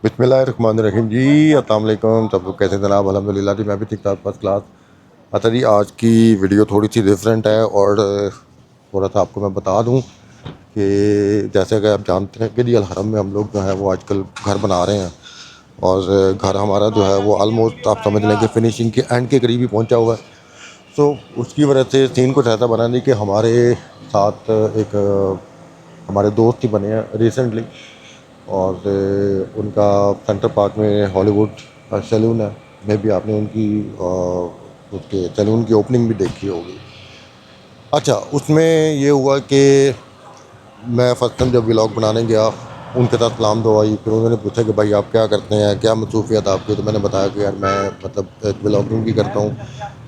बिस्मिल्लाहिर्रहमानिर्रहीम जी। अस्सलाम वालेकुम। सब लोग कैसे जनाब? अल्हम्दुलिल्लाह जी, मैं भी ठीक ठाक फर्स्ट क्लास। अच्छा जी, आज की वीडियो थोड़ी सी डिफरेंट है और थोड़ा सा आपको मैं बता दूं कि जैसे कि आप जानते हैं कि जी अल हरम में हम लोग जो है वो आजकल घर बना रहे हैं और घर हमारा जो है वो ऑलमोस्ट आप समझ लें कि फिनिशिंग के एंड के करीब ही पहुंचा हुआ है। सो उसकी वजह से सीन कुछ ऐसा बना नहीं कि हमारे साथ एक हमारे दोस्त ही बने हैं रिसेंटली और उनका सेंटर पार्क में हॉलीवुड सैलून है। मे भी आपने उनकी उसके सैलून की ओपनिंग भी देखी होगी। अच्छा, उसमें ये हुआ कि मैं फ़र्स्ट टाइम जब व्लॉग बनाने गया, उनके साथ सलाम दुआ हुई। फिर उन्होंने पूछा कि भाई आप क्या करते हैं, क्या मसरूफियत आपकी? तो मैंने बताया कि यार मैं मतलब एक व्लॉगिंग भी करता हूँ,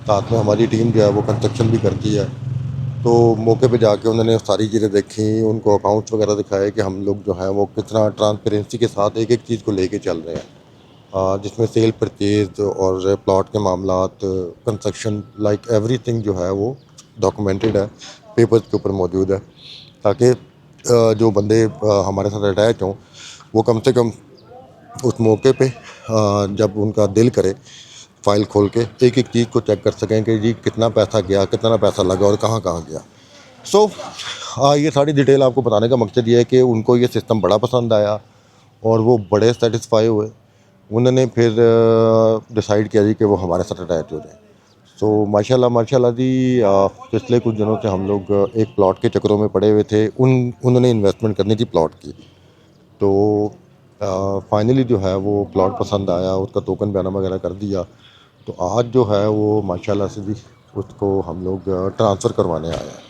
साथ में हमारी टीम जो है वो कंस्ट्रक्शन भी करती है। तो मौके पे जाके उन्होंने सारी चीज़ें देखी, उनको अकाउंट्स वगैरह दिखाए कि हम लोग जो है वो कितना ट्रांसपेरेंसी के साथ एक एक चीज़ को लेके चल रहे हैं, जिसमें सेल परचेज और प्लॉट के मामलात, कंस्ट्रक्शन, लाइक एवरीथिंग जो है वो डॉक्यूमेंटेड है, पेपर्स के ऊपर मौजूद है, ताकि जो बंदे हमारे साथ अटैच हों वो कम से कम उस मौके पे जब उनका दिल करे फ़ाइल खोल के एक एक चीज़ को चेक कर सकें कि जी कितना पैसा गया, कितना पैसा लगा और कहाँ कहाँ गया। सो ये सारी डिटेल आपको बताने का मकसद ये है कि उनको ये सिस्टम बड़ा पसंद आया और वो बड़े सेटिस्फाई हुए। उन्होंने फिर डिसाइड किया जी कि वो हमारे साथ अटैच हो जाए। सो माशाल्लाह माशाल्लाह जी, पिछले कुछ दिनों से हम लोग एक प्लॉट के चक्करों में पड़े हुए थे। उन्होंने इन्वेस्टमेंट करनी थी प्लॉट की। तो फाइनली जो है वो प्लॉट पसंद आया, उसका टोकन बयाना वगैरह कर दिया। तो आज जो है वो माशाल्लाह से जी उसको हम लोग ट्रांसफ़र करवाने आए हैं।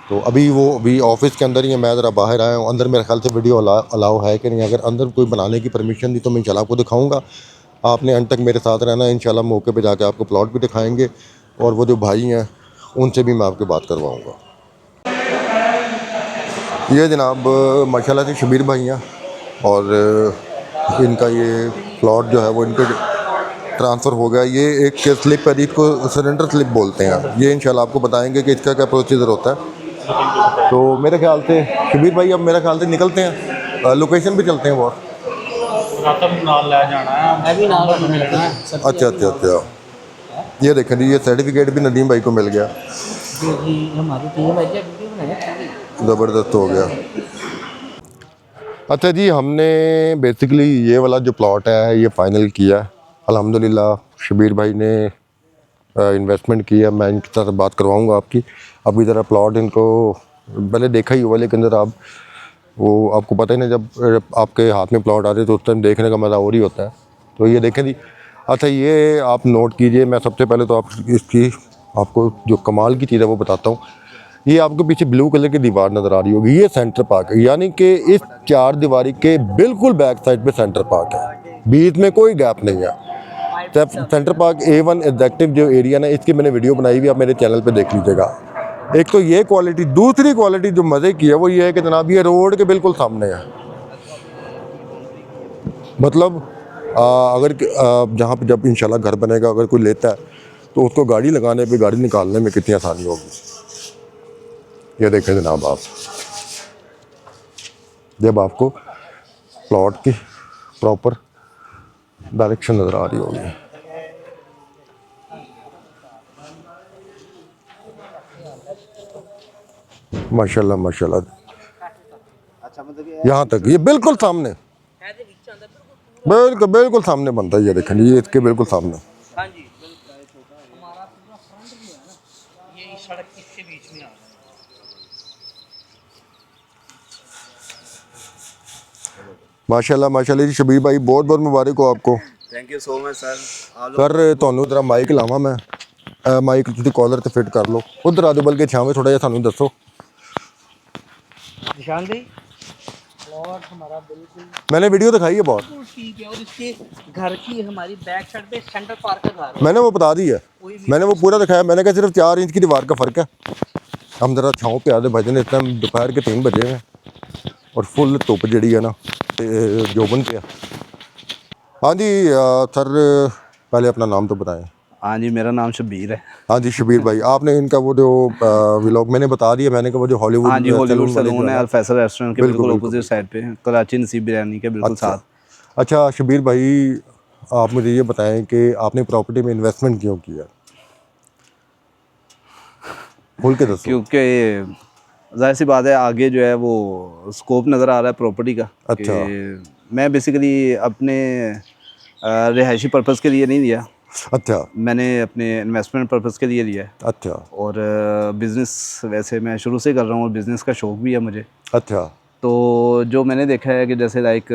तो अभी ऑफिस के अंदर ही है, मैं ज़रा बाहर आया हूँ। अंदर मेरे ख्याल से वीडियो अलाउ है कि नहीं, अगर अंदर कोई बनाने की परमिशन दी तो मैं इंशाल्लाह आपको दिखाऊंगा। आपने अंत तक मेरे साथ रहना है, इंशाल्लाह मौके पे जाके आपको प्लॉट भी दिखाएंगे और वो जो भाई हैं उनसे भी मैं आपकी बात करवाऊँगा। ये जनाब माशाल्लाह से शबीर भाई हैं और इनका ये प्लॉट जो है वो इनके ट्रांसफ़र हो गया। ये एक स्लिप है जिसको सरेंडर स्लिप बोलते हैं। ये इंशाल्लाह आपको बताएंगे कि इसका क्या प्रोसीजर होता है। तो मेरे ख्याल से शबीर भाई अब मेरे ख्याल से निकलते हैं, लोकेशन पे चलते हैं बहुत। अच्छा अच्छा अच्छा, ये देखें जी, ये सर्टिफिकेट भी नदीम भाई को मिल गया। जी हमारी टीम है जी वीडियो बनाए ज़बरदस्त हो गया। अच्छा जी, हमने बेसिकली ये वाला जो प्लॉट है ये फ़ाइनल किया है अल्हम्दुलिल्लाह। शबीर भाई ने इन्वेस्टमेंट किया। मैं इनके साथ बात करवाऊंगा आपकी। अभी ज़रा प्लॉट इनको पहले देखा ही हुआ, लेकिन ज़रा आप वो आपको पता ही ना, जब आपके हाथ में प्लॉट आते तो उस टाइम देखने का मज़ा और ही होता है। तो ये देखें जी। अच्छा, ये आप नोट कीजिए। मैं सबसे पहले तो आप इसकी आपको जो कमाल की चीज़ है वो बताता हूँ। ये आपको पीछे ब्लू कलर की दीवार नज़र आ रही होगी, ये सेंटर पार्क है। यानी कि इस चार दीवारी के बिल्कुल बैक साइड पे सेंटर पार्क है, बीच में कोई गैप नहीं है। सेंटर पार्क A1 एग्जैक्टिव जो एरिया ना, इसकी मैंने वीडियो बनाई हुई, आप मेरे चैनल पे देख लीजिएगा। एक तो ये क्वालिटी, दूसरी क्वालिटी जो मज़े की है वो ये है कि जनाब ये रोड के बिल्कुल सामने है। मतलब अगर जहाँ पे जब इंशाल्लाह घर बनेगा, अगर कोई लेता है तो उसको गाड़ी लगाने पे, गाड़ी निकालने में कितनी आसानी होगी। ये देखें जनाब आप, जब आपको प्लॉट की प्रॉपर डायरेक्शन नज़र आ रही होगी। माशाल्लाह माशाल्लाह, यहाँ तक ये बिल्कुल सामने, बिल्कुल बिल्कुल सामने बनता है। ये देखें ये इसके बिल्कुल सामने। हाँ जी बिल्कुल हमारा पूरा फ्रंट जो है ना ये इस सड़क इसके बीच में आ रहा है। माशाल्लाह माशाल्लाह जी, शबीर भाई बहुत बहुत मुबारक हो आपको। Thank you so much sir. Sir ਤੁਹਾਨੂੰ जरा माइक लावा मैं, माइक ਤੁਸੀਂ कॉलर ਤੇ फिट कर लो। उधर आ जाओ, बल्कि छावे थोड़ा ਜਿਹਾ ਸਾਨੂੰ ਦੱਸੋ। निशान भाई प्लॉट हमारा बिल्कुल मैंने वीडियो दिखाई है बहुत, ठीक है और इसके घर की हमारी बैक साइड पे सेंटर पार्क का घर है। मैंने वो बता दी है, मैंने वो पूरा दिखाया। मैंने कहा सिर्फ 4 इंच की दीवार का फ़र्क है। हम ज़रा छाँव पे आते भजन, इस टाइम दोपहर के 3 बजे हैं और फुल धुप जी है ना जोबन पे। हाँ जी सर, पहले अपना नाम तो बताएं। हाँ जी, मेरा नाम शब्बीर है। हाँ जी शबीर भाई, आपने इनका वो जो व्लॉग मैंने बता दिया, मैंने कहा वो जो हाँ जी, हॉलीवुड हॉलीवुड सैलून वाले जो सैलून है है ना, अल फैसल रेस्टोरेंट के बिल्कुल बिल्कुल बिल्कुल अपोजिट बिल्कुल। साइड पे, कराची नसीब बिरयानी के बिल्कुल अच्छा, साथ। अच्छा शबीर भाई, आप मुझे ये बताएं कि आपने प्रॉपर्टी में इन्वेस्टमेंट क्यों किया, खोल के दसो। क्योंकि जाहिर सी बात है आगे जो है वो स्कोप नज़र आ रहा है प्रॉपर्टी का अच्छा। कि मैं बेसिकली अपने रिहायशी पर्पज़ के लिए नहीं लिया, अच्छा मैंने अपने इन्वेस्टमेंट पर्पज़ के लिए लिया है। अच्छा और बिज़नेस वैसे मैं शुरू से कर रहा हूँ और बिज़नेस का शौक़ भी है मुझे। अच्छा तो जो मैंने देखा है कि जैसे लाइक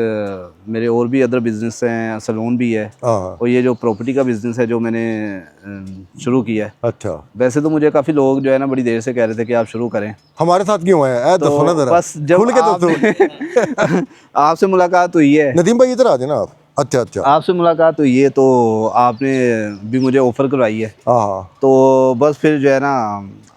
मेरे और भी अदर बिज़नेस हैं, सैलून भी है, हाँ और ये जो प्रॉपर्टी का बिज़नेस है जो मैंने शुरू किया है। अच्छा। वैसे तो मुझे काफ़ी लोग जो है ना बड़ी देर से कह रहे थे कि आप शुरू करें, हमारे साथ क्यों है तो दसो ना जरा, बस जब खुल के आप दसो। आपसे मुलाकात हुई है, नदीम भाई इधर आ जाए ना आप। अच्छा अच्छा। आपसे मुलाकात हुई है तो आपने भी मुझे ऑफ़र करवाई है, हाँ हाँ तो बस फिर जो है ना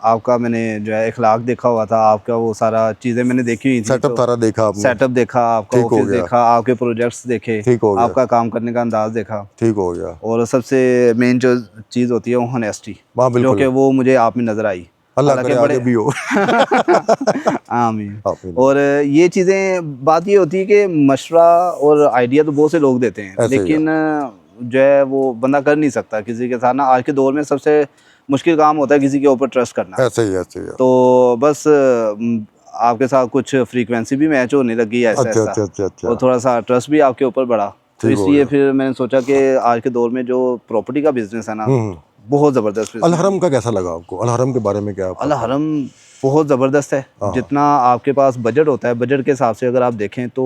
आपका मैंने जो है इखलाक देखा हुआ था, आपका वो सारा चीज़ें मैंने देखी हुई थी, सेटअप तो सारा देखा आपने। सेटअप देखा, आपका ठीक हो ऑफिस गया। देखा, आपके प्रोजेक्ट्स देखे, ठीक हो गया। आपका काम करने का अंदाज़ देखा, ठीक हो गया। और सबसे मेन जो चीज़ होती है वो ऑनेस्टी, हाँ जो बिल्कुल। कि वो मुझे आप में नज़र आई। अल्लाह हालांकि करे आगे भी हो। आमीन। आमीन। और ये चीज़ें, बात ये होती है कि मशवरा और आइडिया तो बहुत से लोग देते हैं, ऐसे ही लेकिन जो है वो बंदा कर नहीं सकता किसी के साथ ना। आज के दौर में सबसे मुश्किल काम होता है किसी के ऊपर ट्रस्ट करना। ऐसे ही ऐसे ही। तो बस आपके साथ कुछ फ्रीक्वेंसी भी मैच होने लगी ऐसा अच्छा ऐसा, अच्छा अच्छा अच्छा। और थोड़ा सा ट्रस्ट भी आपके ऊपर बढ़ा। तो ठीक हो इसलिए गया। फिर मैंने सोचा कि आज के दौर में जो प्रॉपर्टी का बिजनेस है ना, हम्म। बहुत ज़बरदस्त अल बिजनेस। हरम का कैसा लगा आपको, अल हरम के बारे में क्या आप अल हरम बहुत ज़बरदस्त है। हाँ। जितना आपके पास बजट होता है, बजट के हिसाब से अगर आप देखें तो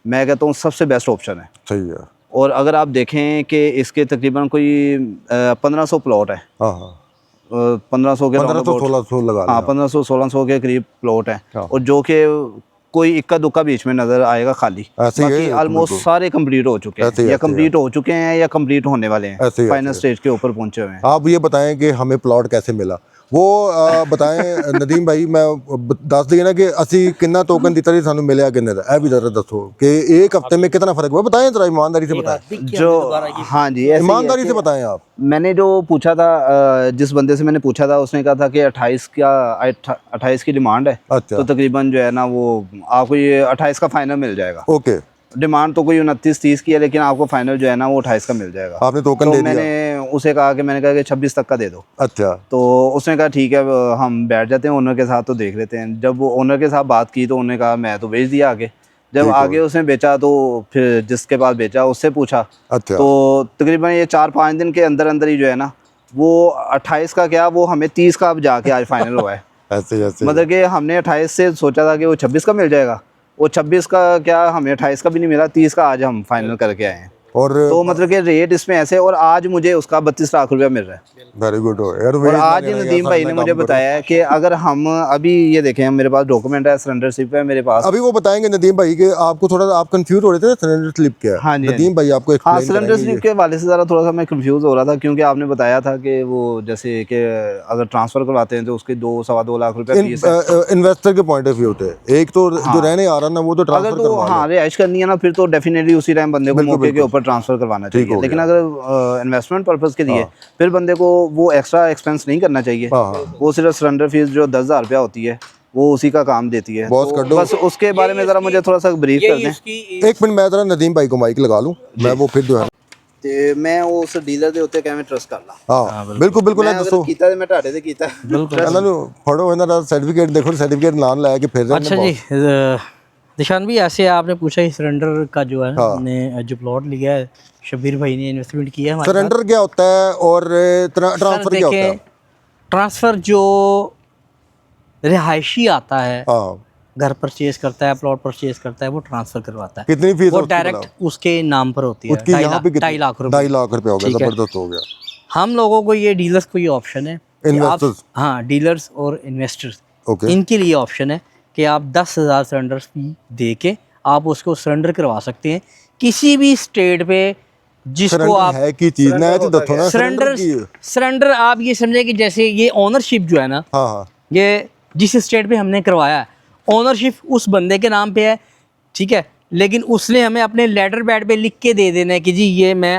मैं कहता हूँ सबसे बेस्ट ऑप्शन है। सही है। और अगर आप देखें कि इसके तकरीबन कोई 1500 प्लॉट है, हाँ हाँ 1500 के राउंड 1500 अबाउट, 1600 लगा लें हाँ आप। 1500-1600 के करीब प्लॉट है, हाँ। और जो कि कोई इक्का दुक्का बीच में नज़र आएगा खाली, ऐसे ही बाकी है ऑलमोस्ट बिल्कुल। सारे कंप्लीट हो चुके ऐसे हैं, ही या ऐसे ही कंप्लीट हो चुके हैं या कंप्लीट होने वाले हैं, ऐसे ही फाइनल ऐसे ही। स्टेज के ऊपर पहुंचे हुए हैं। आप ये बताएं कि हमें प्लॉट कैसे मिला, वो बताएं नदीम भाई। मैं दस दिए ना कि असी कितना टोकन दिता जी सानू मिलया किन्ने दा, ए भी जरा दसो कि एक हफ्ते में कितना फर्क हुआ, बताएं जरा ईमानदारी से बताएं। जो हाँ जी, ऐसे ही है ईमानदारी कि से बताएं आप। मैंने जो पूछा था, जिस बंदे से मैंने पूछा था उसने कहा था कि 28 की डिमांड है, अच्छा तो तकरीबन जो है ना वो आपको ये 28 का फाइनल मिल जाएगा। ओके। डिमांड तो कोई 29-30 की है, लेकिन आपको फाइनल जो है ना वो 28 का मिल जाएगा। आपने टोकन तो दे दिया। मैंने उसे कहा कि 26 तक का दे दो। अच्छा तो उसने कहा ठीक है, हम बैठ जाते हैं ओनर के साथ तो देख लेते हैं। जब वो ओनर के साथ बात की तो उन्होंने कहा मैं तो बेच दिया आगे। जब ठीक हो आगे उसने बेचा तो फिर जिसके पास बेचा उससे पूछा, अच्छा तो तकरीबन ये 4-5 दिन के अंदर अंदर ही जो है ना वो 28 का क्या, वो हमें 30 का अब जाके आज फाइनल हुआ है। ऐसे ही ऐसे ही। मतलब कि हमने 28 से सोचा था कि वो 26 का मिल जाएगा, वो 26 का क्या हमें 28 का भी नहीं मिला, 30 का आज हम फाइनल करके आए हैं। और तो मतलब कि रेट इसमें ऐसे, और आज मुझे उसका 32 लाख रुपया मिल रहा है। वेरी गुड हो यार। और आज ही नदीम भाई ने मुझे बताया है कि अगर हम अभी ये देखें, मेरे पास डॉक्यूमेंट है, सरेंडरशिप है मेरे पास। अभी वो बताएंगे नदीम भाई के, आपको थोड़ा आप कंफ्यूज हो रहे थे सरेंडर स्लिप क्या है। हाँ जी, नदीम भाई आपको हाँ, एक्सप्लेन सरेंडर करेंगे स्लिप ये। के वाले से ज़रा थोड़ा सा मैं कंफ्यूज हो रहा था, क्योंकि आपने बताया था कि वो जैसे कि अगर ट्रांसफ़र करवाते हैं तो उसके 2-2.25 लाख रुपये फीस है। इन्वेस्टर के पॉइंट ऑफ व्यू होते एक तो जो हाँ। रहने आ रहा ना वो तो अगर ट्रांसफर तो करवा हाँ रिहाइश करनी है ना, फिर तो डेफिनेटली उसी टाइम बंदे को बिल्कुल, मौके के बिल्कुल। ऊपर ट्रांसफ़र करवाना ठीक चाहिए। हो लेकिन गया। अगर इन्वेस्टमेंट पर्पज़ के लिए हाँ। फिर बंदे को वो एक्स्ट्रा एक्सपेंस नहीं करना चाहिए। हाँ हाँ वो सिर्फ सरेंडर फीस जो 10,000 रुपया होती है वो उसी का काम देती है। बॉस तो कर दो। बस उसके बारे में ज़रा मुझे थोड़ा सा ब्रीफ कर दें। एक मिनट मैं जरा नदीम भाई को माइक लगा लूँ, मैं वो फिर जो है ਤੇ ਮੈਂ ਉਸ ਡੀਲਰ ਦੇ ਉੱਤੇ ਕਿਵੇਂ ਟਰਸਟ ਕਰ ਲਾਂ? हाँ बिल्कुल बिल्कुल ਮੈਂ है ਅਗਰ दसो। ਕੀਤਾ ਤੇ ਮੈਂ ਤੁਹਾਡੇ ਤੇ ਕੀਤਾ। ਇਹਨਾਂ ਨੂੰ ਫੜੋ, ਇਹਨਾਂ ਦਾ ਸਰਟੀਫਿਕੇਟ ਦੇਖੋ, सर्टिफिकेट नाम लाया कि फिर अच्छा जी, निशान भी ऐसे आपने पूछा ही सरेंडर का जो है हाँ। हमने जो प्लॉट लिया है, शबीर भाई ने इन्वेस्टमेंट किया है हमारे साथ। सरेंडर क्या होता है और ट्रांसफर क्या होता है। देखें, ट्रांसफ़र जो रिहायशी आता है, हाँ घर परचेज करता है, प्लॉट परचेज करता है, वो ट्रांसफ़र करवाता है। कितनी फीस वो है उसकी डायरेक्ट बताओ? उसके नाम पर होती है। उसकी यहाँ पे 2.5 लाख रुपए। 2.5 लाख रुपए हो गया, ठीक है। जबरदस्त हो गया। हम लोगों को ये डीलर्स को ये ऑप्शन है कि आप, इन्वेस्टर्स हाँ, डीलर्स और इन्वेस्टर्स, ओके इनके लिए ऑप्शन है कि आप 10,000 सरेंडर फी दे के आप उसको सरेंडर करवा सकते हैं किसी भी स्टेट पे, जिसको सरेंडर आप है की चीज ना है तो दसो ना सरेंडर की। सरेंडर आप ये समझे कि जैसे ये ओनरशिप जो है ना, हाँ हाँ ये जिस स्टेट पे हमने करवाया है, ओनरशिप उस बंदे के नाम पे है, ठीक है, लेकिन उसने हमें अपने लेटर पैड पे लिख के दे देना है कि जी ये मैं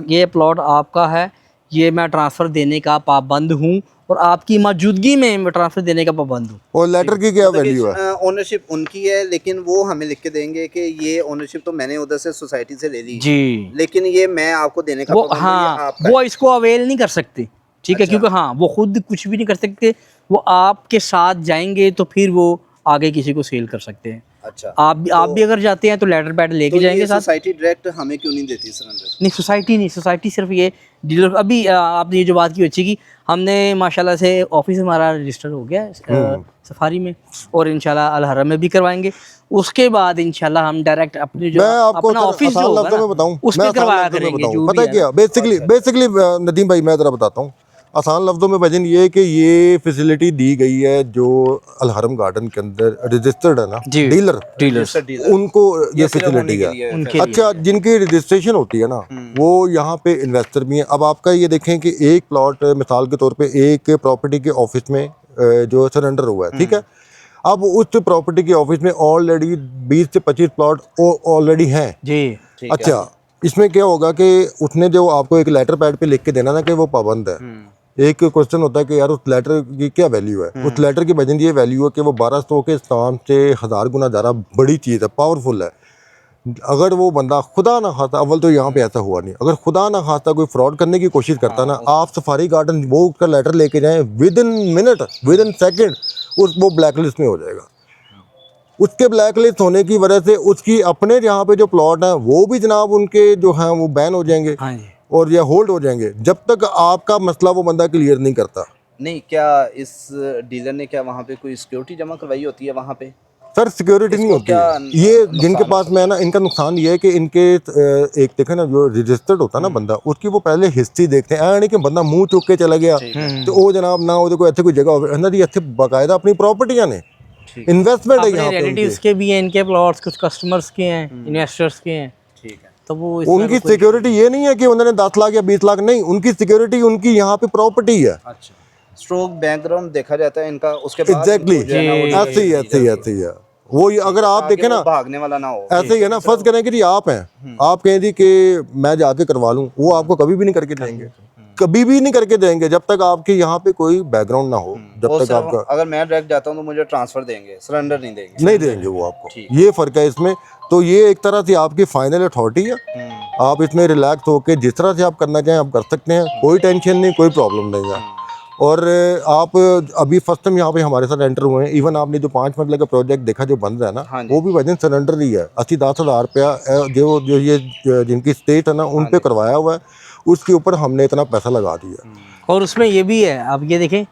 ये प्लॉट आपका है, ये मैं ट्रांसफ़र देने का पाबंद हूँ, और आपकी मौजूदगी में मैं ट्रांसफ़र देने का पाबंद हूँ। और लेटर की क्या वैल्यू है? ओनरशिप उनकी है, लेकिन वो हमें लिख के देंगे कि ये ओनरशिप तो मैंने उधर से सोसाइटी से ले ली, जी, लेकिन ये मैं आपको देने का वो पाबंद हूँ, ये हाँ, आपका वो इसको अवेल नहीं कर सकते, ठीक है, अच्छा। क्योंकि हाँ वो खुद कुछ भी नहीं कर सकते, वो आपके साथ जाएंगे तो फिर वो आगे किसी को सेल कर सकते हैं। अच्छा। आप भी अगर जाते हैं तो लेटर पैड लेके तो जाएंगे ये साथ। सोसाइटी डायरेक्ट हमें क्यों नहीं देती सरेंडर? नहीं, सोसाइटी नहीं, सोसाइटी सिर्फ ये डीलर। अभी आपने ये जो बात की अच्छी की, हमने माशाल्लाह से ऑफिस हमारा रजिस्टर हो गया है सफारी में, और इंशाल्लाह अल हरम में भी करवाएंगे। उसके बाद इंशाल्लाह हम डायरेक्ट अपने जो मैं आपको अपना सर ऑफिस जो आसान होगा लफ्जों ना, में बताऊं, उस मैं पे आसान करवाया लफ्जों में करेंगे बताऊं, जो पता भी है क्या बेसिकली नदीम भाई मैं ज़रा बताता हूँ आसान लफ्जों में। वजन ये है कि ये फैसिलिटी दी गई है जो अल हरम गार्डन के अंदर रजिस्टर्ड है ना जी, डीलर, डीलर्स उनको ये सिर्फ होने फैसिलिटी के है। लिए उनके अच्छा, जिनकी रजिस्ट्रेशन होती है ना वो यहाँ पे इन्वेस्टर भी हैं। अब आपका ये देखें कि एक प्लॉट मिसाल के तौर पे एक प्रॉपर्टी के ऑफिस में जो सरेंडर हुआ है, ठीक है, अब उस प्रॉपर्टी के ऑफिस में ऑलरेडी 20 से 25 प्लॉट ऑलरेडी हैं। जी, अच्छा, इसमें क्या होगा कि उसने जो आपको एक लेटर पैड पे लिख के देना ना कि वो पाबंद है। एक क्वेश्चन होता है कि यार उस लेटर की क्या वैल्यू है? उस लेटर की वजह ये वैल्यू है कि वो 1200 के स्थान से 1000 गुना ज़्यादा बड़ी चीज़ है, पावरफुल है। अगर वो बंदा खुदा ना खास्ता, अव्वल तो यहाँ पे ऐसा हुआ नहीं, अगर खुदा ना खास्ता कोई फ्रॉड करने की कोशिश करता ना, आप सफारी गार्डन वो उसका लेटर लेके जाएं, with in minute, with in second वो ब्लैक लिस्ट में हो जाएगा। उसके ब्लैक लिस्ट होने की वजह से उसकी अपने यहाँ पे जो प्लॉट हैं वो भी जनाब उनके जो हैं वो बैन हो जाएंगे हाँ जी। और या होल्ड हो जाएंगे जब तक आपका मसला वो बंदा क्लियर नहीं करता। नहीं, क्या इस डीलर ने क्या वहाँ पे कोई सिक्योरिटी जमा करवाई होती है वहाँ पे? सर सिक्योरिटी नहीं इसको होती क्या है ये जिनके नुकसान पास में है ना, इनका नुकसान ये है कि इनके एक देखे ना जो रजिस्टर्ड होता है ना बंदा, उसकी वो पहले हिस्ट्री देखते हैं। नहीं कि बंदा मुंह चुक के चला गया तो वो जनाब ना वो कोई कोई जगह है ना जी, अच्छे बाकायदा अपनी प्रॉपर्टियां ने इन्वेस्टमेंट है अपने यहाँ पे रिलेटिव्स के भी हैं, इनके प्लॉट्स, कुछ कस्टमर्स के हैं, इन्वेस्टर्स के हैं, ठीक है। तो वो इस उनकी सिक्योरिटी ये नहीं है कि उन्होंने 10 लाख या 20 लाख, नहीं, उनकी सिक्योरिटी उनकी यहाँ पे प्रॉपर्टी है। अच्छा, स्ट्रोक बैकग्राउंड देखा जाता है इनका, उसके बाद एग्जैक्टली इनको जो है ना वो ऐसे ही ऐसे ही ऐसे ही है वो। अगर आप ताकि देखें वो ना भागने वाला ना हो। ऐसे ही है ना, फर्ज करें कि जी आप हैं, आप कहें जी कि मैं जाके करवा लूँ, वो आपको कभी भी नहीं करके देंगे, कभी भी नहीं करके देंगे जब तक आपके यहाँ पे कोई बैकग्राउंड ना हो, जब वो तक सिर्फ आपका अगर मैं डायरेक्ट जाता हूँ तो मुझे ट्रांसफर देंगे, सरेंडर नहीं देंगे। नहीं देंगे वो आपको। ये फ़र्क है इसमें। तो ये एक तरह से आपकी फाइनल अथॉरिटी है, आप इसमें रिलैक्स होकर जिस तरह से आप करना चाहें आप कर सकते हैं, कोई टेंशन नहीं, कोई प्रॉब्लम नहीं है। और आप अभी फर्स्ट टाइम यहाँ पे हमारे साथ एंटर हुए हैं, इवन आपने जो 5 मरले का प्रोजेक्ट देखा जो बन रहा है ना, वो भी वजन सरेंडर ही है। 80-10 हज़ार रुपया जो ये जिनकी स्टेट है ना उन पे करवाया हुआ है, उसके ऊपर हमने इतना पैसा लगा दिया। और उसमें ये भी है, आप ये देखें,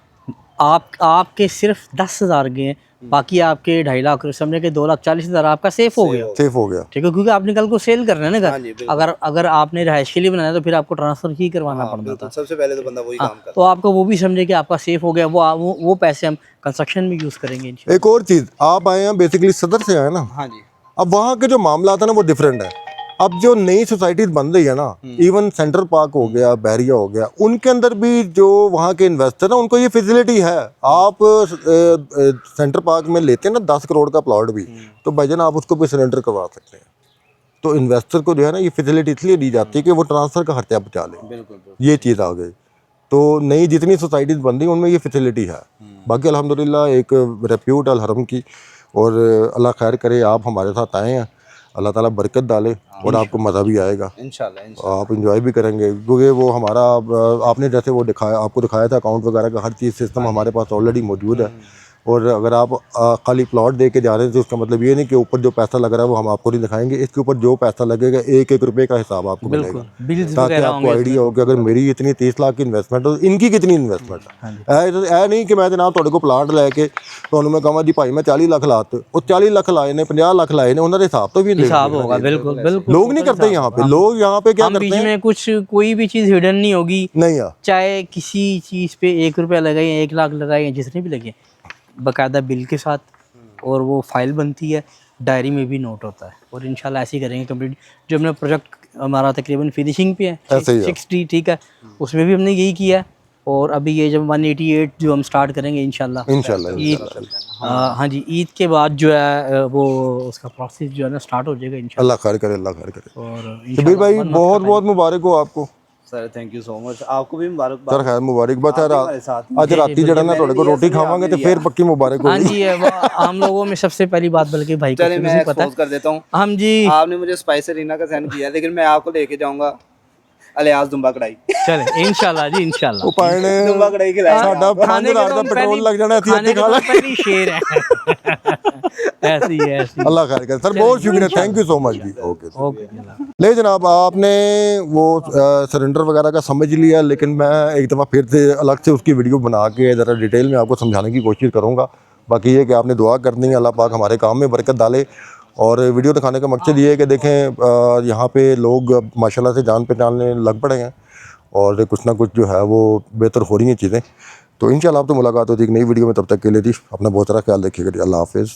आपके सिर्फ 10,000 गए हैं, बाकी आपके 2.5 लाख, समझे कि 2,40,000 आपका सेफ हो गया, सेफ हो गया। ठीक है, क्योंकि आपने कल को सेल करना है ना घर। अगर आपने रहायश के लिए बनाया तो फिर आपको ट्रांसफर ही करवाना पड़ता था। सबसे पहले तो बंदा वही काम करता है। तो आपको वो भी समझे कि आपका सेफ हो गया, वो पैसे हम कंस्ट्रक्शन में यूज़ करेंगे इंशाल्लाह। एक और चीज़, आप आए हैं बेसिकली सदर से आए ना, हाँ जी। अब वहाँ के जो मामला था ना वो डिफरेंट है। अब जो नई सोसाइटीज बन रही है ना, इवन सेंट्रल पार्क हो गया, बहरिया हो गया, उनके अंदर भी जो वहाँ के इन्वेस्टर ना उनको ये फैसिलिटी है। आप सेंट्रल पार्क में लेते हैं ना 10 करोड़ का प्लॉट भी, तो भाईजान आप उसको भी सरेंडर करवा सकते हैं। तो इन्वेस्टर को जो है ना ये फैसिलिटी इसलिए दी जाती है कि वो ट्रांसफ़र का खर्चा बचा ले। बिल्कुल। ये चीज़ आ गई। तो नई जितनी सोसाइटीज़ बन रही हैं उनमें ये फैसिलिटी है। बाकी अल्हम्दुलिल्लाह एक रेप्यूट अल हरम की, और अल्लाह खैर करे आप हमारे साथ आए हैं, अल्लाह ताला बरकत डाले और आपको मज़ा भी आएगा, इंशाल्लाह। आप इंजॉय भी करेंगे। क्योंकि वो हमारा आपने जैसे वो दिखाया, आपको दिखाया था अकाउंट वगैरह का हर चीज़ सिस्टम हमारे पास ऑलरेडी मौजूद है। और अगर आप खाली प्लॉट दे के जा रहे हैं तो उसका मतलब ये नहीं कि ऊपर जो पैसा लग रहा है वो हम आपको नहीं दिखाएंगे। इसके ऊपर जो पैसा लगेगा एक एक रुपये का हिसाब आपको मिलेगा, बिल्स ताकि वगैरह आपको आइडिया हो कि अगर मेरी इतनी 30 लाख की इन्वेस्टमेंट हो, इनकी कितनी इन्वेस्टमेंट है। ऐ नहीं कि मैं जनाब थोड़े को प्लाट लैके तो मैं कहूँगा जी भाई मैं 40 लाख लाते, वो 40 लाख लाए ने, 50 लाख लाए ने, उन्होंने हिसाब तो भी हिसाब होगा। बिल्कुल बिल्कुल, लोग नहीं करते यहाँ पे। लोग यहाँ पे क्या हम करते बीच हैं, में कुछ कोई भी चीज़ हिडन नहीं होगी, नहीं यार, चाहे किसी चीज़ पे 1 रुपया लगाए, 1 लाख लगाए, जितने भी लगे, बाकायदा बिल के साथ, और वो फाइल बनती है, डायरी में भी नोट होता है। और इंशाल्लाह ऐसे ही करेंगे कंप्लीट। जो हमने प्रोजेक्ट हमारा तकरीबन फिनिशिंग पे है, 60, ठीक है, उसमें भी हमने यही किया है। और अभी ये जब 188 जो हम स्टार्ट करेंगे इंशाल्लाह ईद, हाँ जी, ईद के बाद जो है वो उसका प्रोसेस जो है ना स्टार्ट हो जाएगा इंशाल्लाह। अल्लाह खैर करे, अल्लाह खैर करे। और शबीर भाई बहुत बहुत मुबारक हो आपको। Sir thank you so much, आपको भी मुबारकबाद। सर खैर मुबारकबाद आप है भी हमारे साथ। ਅੱਜ ਰਾਤੀ ਜਿਹੜਾ ਨਾ ਤੁਹਾਡੇ ਕੋਲ ਰੋਟੀ ਖਾਵਾਂਗੇ ਤੇ ਫਿਰ ਪੱਕੀ ਮੁਬਾਰਕ हाँ ਹੋगी जी हम लोगों में सबसे पहली बात बल्कि भाई को चले मैं मुझे पता एक्सपोज कर देता हूँ। हम जी आपने मुझे स्पाइस रीना का सेंड किया है, लेकिन मैं आपको लेके जाऊंगा अलियास दुम्बा कढ़ाई। चले इंशाल्लाह जी इंशाल्लाह ਉਹ ਪਾਏ ਨੇ दुम्बा कढ़ाई खिलाया ਸਾਡਾ खाने के 5000 तो ਦਾ हम ਪੈਟਰੋਲ पहली- ਲੱਗ ਜਾਣਾ ਅਸੀਂ खाने ਇੱਥੇ के ਖਾ तो ਲੈ हम पहली शेर है ऐसी है ऐसी अल्लाह खैर करे सर, बहुत शुक्रिया, थैंक यू सो मच जी। ओके ओके ले जनाब, आपने वो सरेंडर वगैरह का समझ लिया, लेकिन मैं एक दफ़ा फिर से अलग से उसकी वीडियो बना के ज़रा डिटेल में आपको समझाने की कोशिश करूँगा। बाकी ये कि आपने दुआ करनी है, अल्लाह पाक हमारे काम में बरकत डाले। और वीडियो दिखाने का मकसद ये है कि देखें यहाँ पे लोग माशाल्लाह से जान पहचानने लग पड़े हैं और कुछ ना कुछ जो है वो बेहतर हो रही हैं चीज़ें। तो इंशाल्लाह अब तो मुलाकात होती है एक नई वीडियो में, तब तक के लिए जी अपना बहुत सारा ख्याल रखिएगा जी। अल्लाह हाफिज़।